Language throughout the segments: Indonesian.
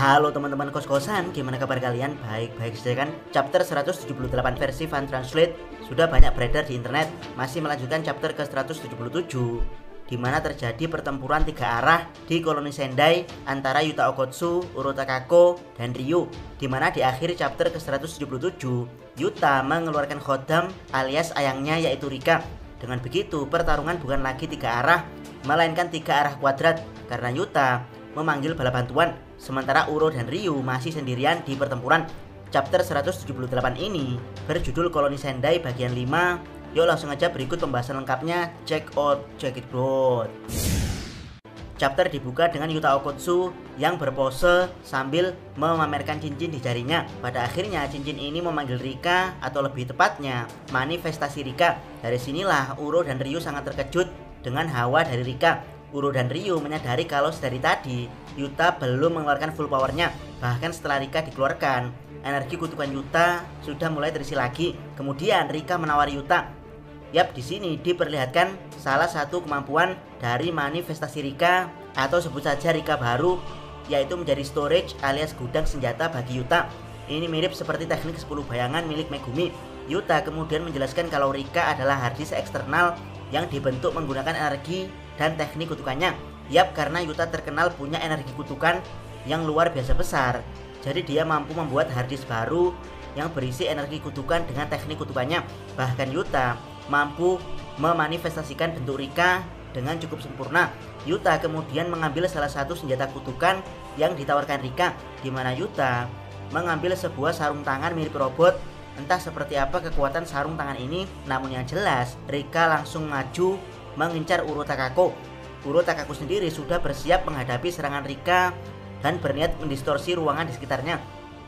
Halo teman-teman kos-kosan, gimana kabar kalian? Baik-baik saja kan? Chapter 178 versi Fan Translate sudah banyak beredar di internet. Masih melanjutkan chapter ke 177, di mana terjadi pertempuran 3 arah di koloni Sendai antara Yuta Okkotsu, Uro Takako, dan Ryu. Di mana di akhir chapter ke 177, Yuta mengeluarkan Khodam alias ayangnya yaitu Rika. Dengan begitu, pertarungan bukan lagi 3 arah, melainkan 3 arah kuadrat karena Yuta memanggil bala bantuan, sementara Uro dan Ryu masih sendirian di pertempuran. Chapter 178 ini berjudul Koloni Sendai bagian 5. Yuk langsung aja berikut pembahasan lengkapnya. Check it bro. Chapter dibuka dengan Yuta Okkotsu yang berpose sambil memamerkan cincin di jarinya. Pada akhirnya cincin ini memanggil Rika, atau lebih tepatnya manifestasi Rika. Dari sinilah Uro dan Ryu sangat terkejut dengan hawa dari Rika. Uro dan Ryu menyadari kalau dari tadi Yuta belum mengeluarkan full powernya. Bahkan setelah Rika dikeluarkan, energi kutukan Yuta sudah mulai terisi lagi. Kemudian Rika menawari Yuta. Yap, di sini diperlihatkan salah satu kemampuan dari manifestasi Rika, atau sebut saja Rika baru, yaitu menjadi storage alias gudang senjata bagi Yuta. Ini mirip seperti teknik 10 bayangan milik Megumi. Yuta kemudian menjelaskan kalau Rika adalah harddisk eksternal yang dibentuk menggunakan energi dan teknik kutukannya. Yap, karena Yuta terkenal punya energi kutukan yang luar biasa besar, jadi dia mampu membuat harddisk baru yang berisi energi kutukan dengan teknik kutukannya. Bahkan Yuta mampu memanifestasikan bentuk Rika dengan cukup sempurna. Yuta kemudian mengambil salah satu senjata kutukan yang ditawarkan Rika, di mana Yuta mengambil sebuah sarung tangan mirip robot. Entah seperti apa kekuatan sarung tangan ini, namun yang jelas Rika langsung maju mengincar Uro Takako. Uro Takako sendiri sudah bersiap menghadapi serangan Rika dan berniat mendistorsi ruangan di sekitarnya.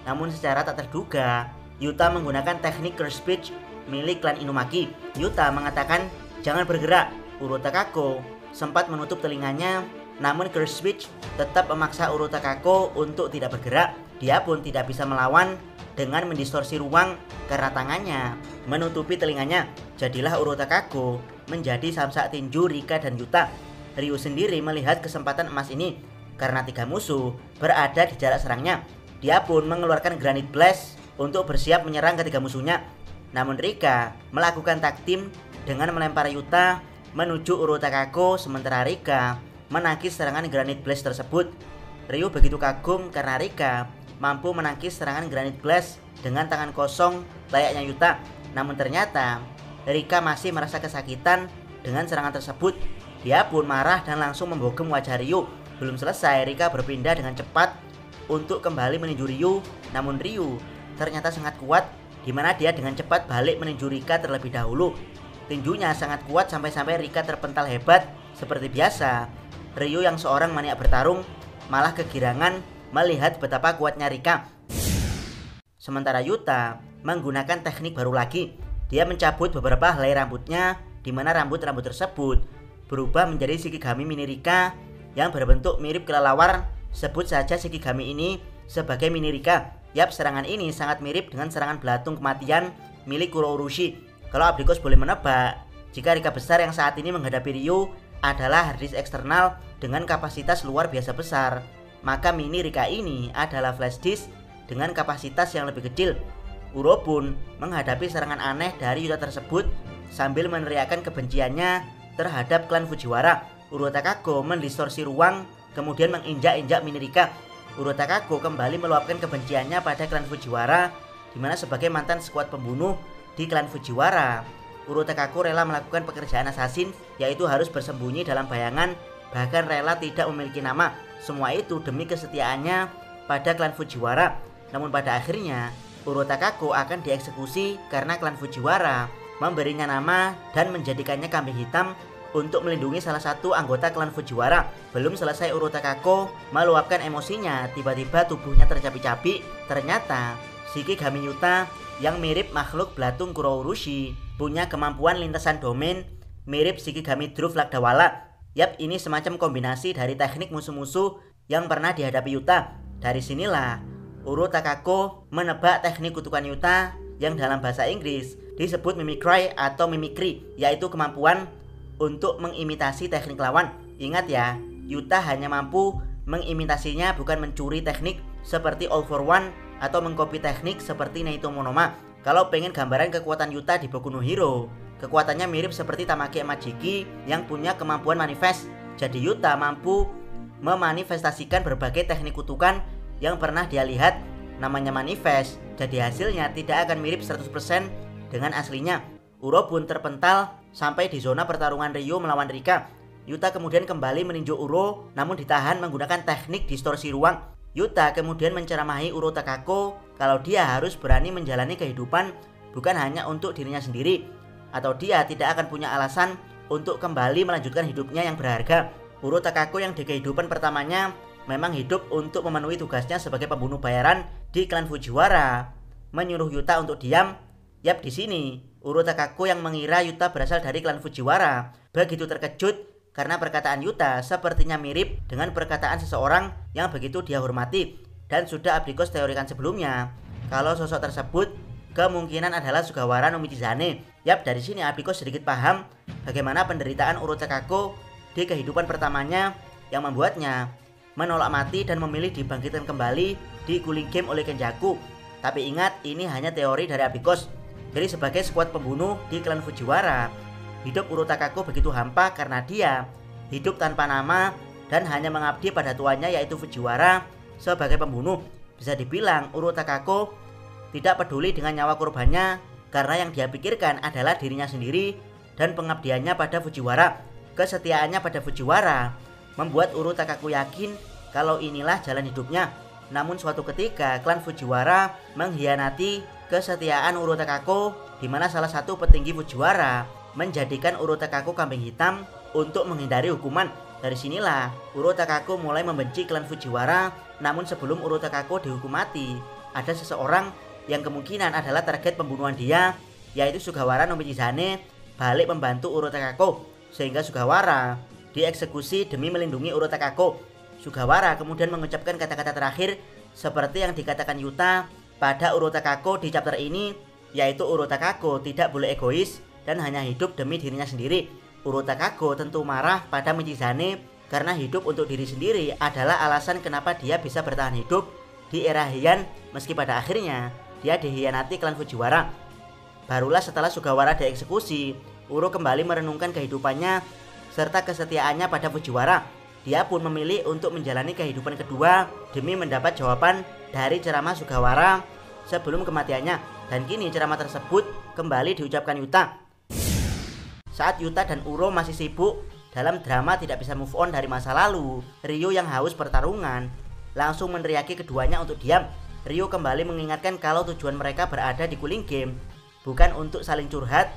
Namun secara tak terduga, Yuta menggunakan teknik curse speech milik klan Inumaki. Yuta mengatakan jangan bergerak. Uro Takako sempat menutup telinganya, namun curse speech tetap memaksa Uro Takako untuk tidak bergerak. Dia pun tidak bisa melawan dengan mendistorsi ruang karena tangannya menutupi telinganya. Jadilah Uro Takako menjadi samsak tinju Rika dan Yuta. Ryu sendiri melihat kesempatan emas ini karena 3 musuh berada di jarak serangnya. Dia pun mengeluarkan Granite Blast untuk bersiap menyerang ketiga musuhnya. Namun Rika melakukan tag team dengan melempar Yuta menuju Uro Takako, sementara Rika menangkis serangan Granite Blast tersebut. Ryu begitu kagum karena Rika mampu menangkis serangan Granite Blast dengan tangan kosong layaknya Yuta. Namun ternyata Rika masih merasa kesakitan dengan serangan tersebut. Dia pun marah dan langsung membogem wajah Ryu. Belum selesai, Rika berpindah dengan cepat untuk kembali meninju Ryu. Namun Ryu ternyata sangat kuat, di mana dia dengan cepat balik meninju Rika terlebih dahulu. Tinjunya sangat kuat sampai-sampai Rika terpental hebat. Seperti biasa, Ryu yang seorang maniak bertarung malah kegirangan melihat betapa kuatnya Rika. Sementara Yuta menggunakan teknik baru lagi. Dia mencabut beberapa helai rambutnya, di mana rambut-rambut tersebut berubah menjadi Shikigami mini Rika yang berbentuk mirip kelelawar. Sebut saja Shikigami ini sebagai mini Rika. Yap, serangan ini sangat mirip dengan serangan belatung kematian milik Kuro Urushi. Kalau Abdikos boleh menebak, jika Rika besar yang saat ini menghadapi Ryu adalah harddisk eksternal dengan kapasitas luar biasa besar, maka mini Rika ini adalah flash disk dengan kapasitas yang lebih kecil. Uro pun menghadapi serangan aneh dari Yuta tersebut sambil meneriakkan kebenciannya terhadap klan Fujiwara. Uro Takako mendistorsi ruang kemudian menginjak-injak mini Rika. Uro Takako kembali meluapkan kebenciannya pada klan Fujiwara, di mana sebagai mantan skuad pembunuh di klan Fujiwara, Uro Takako rela melakukan pekerjaan assassin, yaitu harus bersembunyi dalam bayangan, bahkan rela tidak memiliki nama. Semua itu demi kesetiaannya pada klan Fujiwara. Namun pada akhirnya Uro Takako akan dieksekusi karena klan Fujiwara memberinya nama dan menjadikannya kambing hitam untuk melindungi salah satu anggota klan Fujiwara. Belum selesai Uro Takako meluapkan emosinya, tiba-tiba tubuhnya tercapi-capi. Ternyata Shikigami Yuta yang mirip makhluk belatung Kuro Urushi punya kemampuan lintasan domain mirip Shikigami Dhruv Lagdawala. Yap, ini semacam kombinasi dari teknik musuh-musuh yang pernah dihadapi Yuta. Dari sinilah Uro Takako menebak teknik kutukan Yuta yang dalam bahasa Inggris disebut mimicry atau mimikry, yaitu kemampuan untuk mengimitasi teknik lawan. Ingat ya, Yuta hanya mampu mengimitasinya, bukan mencuri teknik. seperti All for One atau mengcopy teknik seperti Naito Monoma. Kalau pengen gambaran kekuatan Yuta di Boku no Hero, kekuatannya mirip seperti Tamaki Majiki yang punya kemampuan manifest. Jadi Yuta mampu memanifestasikan berbagai teknik kutukan yang pernah dia lihat, namanya manifest. Jadi hasilnya tidak akan mirip 100% dengan aslinya. Uro pun terpental sampai di zona pertarungan Ryo melawan Rika. Yuta kemudian kembali meninju Uro namun ditahan menggunakan teknik distorsi ruang. Yuta kemudian menceramahi Uro Takako kalau dia harus berani menjalani kehidupan bukan hanya untuk dirinya sendiri, atau dia tidak akan punya alasan untuk kembali melanjutkan hidupnya yang berharga. Uro Takako yang di kehidupan pertamanya memang hidup untuk memenuhi tugasnya sebagai pembunuh bayaran di klan Fujiwara, menyuruh Yuta untuk diam. Yap, di sini Uro Takako yang mengira Yuta berasal dari klan Fujiwara begitu terkejut karena perkataan Yuta sepertinya mirip dengan perkataan seseorang yang begitu dia hormati dan sudah Abikos teorikan sebelumnya kalau sosok tersebut kemungkinan adalah Sugawara no Michizane. Yap, dari sini Abikos sedikit paham bagaimana penderitaan Uro Takako di kehidupan pertamanya yang membuatnya menolak mati dan memilih dibangkitkan kembali di Cooling Game oleh Kenjaku. Tapi ingat, ini hanya teori dari Abikos. Jadi sebagai skuad pembunuh di klan Fujiwara, hidup Uro Takako begitu hampa karena dia hidup tanpa nama dan hanya mengabdi pada tuannya yaitu Fujiwara sebagai pembunuh. Bisa dibilang Uro Takako tidak peduli dengan nyawa korbannya karena yang dia pikirkan adalah dirinya sendiri dan pengabdiannya pada Fujiwara. Kesetiaannya pada Fujiwara membuat Uro Takako yakin kalau inilah jalan hidupnya. Namun suatu ketika klan Fujiwara mengkhianati kesetiaan Uro Takako, di mana salah satu petinggi Fujiwara menjadikan Uro Takako kambing hitam untuk menghindari hukuman. Dari sinilah Uro Takako mulai membenci klan Fujiwara. Namun sebelum Uro Takako dihukum mati, ada seseorang yang kemungkinan adalah target pembunuhan dia, yaitu Sugawara no Michizane, balik membantu Uro Takako sehingga Sugawara dieksekusi demi melindungi Uro Takako. Sugawara kemudian mengucapkan kata-kata terakhir seperti yang dikatakan Yuta pada Uro Takako di chapter ini, yaitu Uro Takako tidak boleh egois dan hanya hidup demi dirinya sendiri. Uro Takako tentu marah pada Michizane karena hidup untuk diri sendiri adalah alasan kenapa dia bisa bertahan hidup di era Heian meski pada akhirnya dia dikhianati klan Fujiwara. Barulah setelah Sugawara dieksekusi, Uro kembali merenungkan kehidupannya serta kesetiaannya pada Fujiwara. Dia pun memilih untuk menjalani kehidupan kedua demi mendapat jawaban dari ceramah Sugawara sebelum kematiannya. Dan kini ceramah tersebut kembali diucapkan Yuta. Saat Yuta dan Uro masih sibuk dalam drama tidak bisa move on dari masa lalu, Ryo yang haus pertarungan langsung meneriaki keduanya untuk diam. Ryo kembali mengingatkan kalau tujuan mereka berada di Cooling Game bukan untuk saling curhat,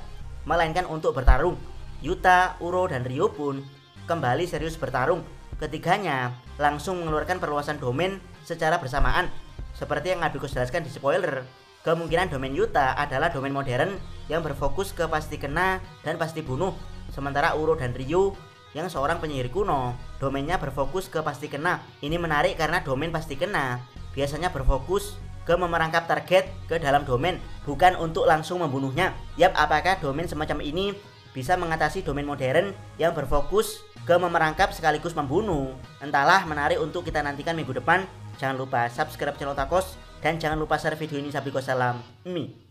melainkan untuk bertarung. Yuta, Uro, dan Ryo pun kembali serius bertarung. Ketiganya langsung mengeluarkan perluasan domain secara bersamaan. Seperti yang Abikos jelaskan di spoiler, kemungkinan domain Yuta adalah domain modern yang berfokus ke pasti kena dan pasti bunuh. Sementara Uro dan Ryo yang seorang penyihir kuno, domainnya berfokus ke pasti kena. Ini menarik karena domain pasti kena biasanya berfokus ke memerangkap target ke dalam domain, bukan untuk langsung membunuhnya. Yap, apakah domain semacam ini bisa mengatasi domain modern yang berfokus ke memerangkap sekaligus membunuh? Entahlah, menarik untuk kita nantikan minggu depan. Jangan lupa subscribe channel Takos dan jangan lupa share video ini. Sabiko salam Mi.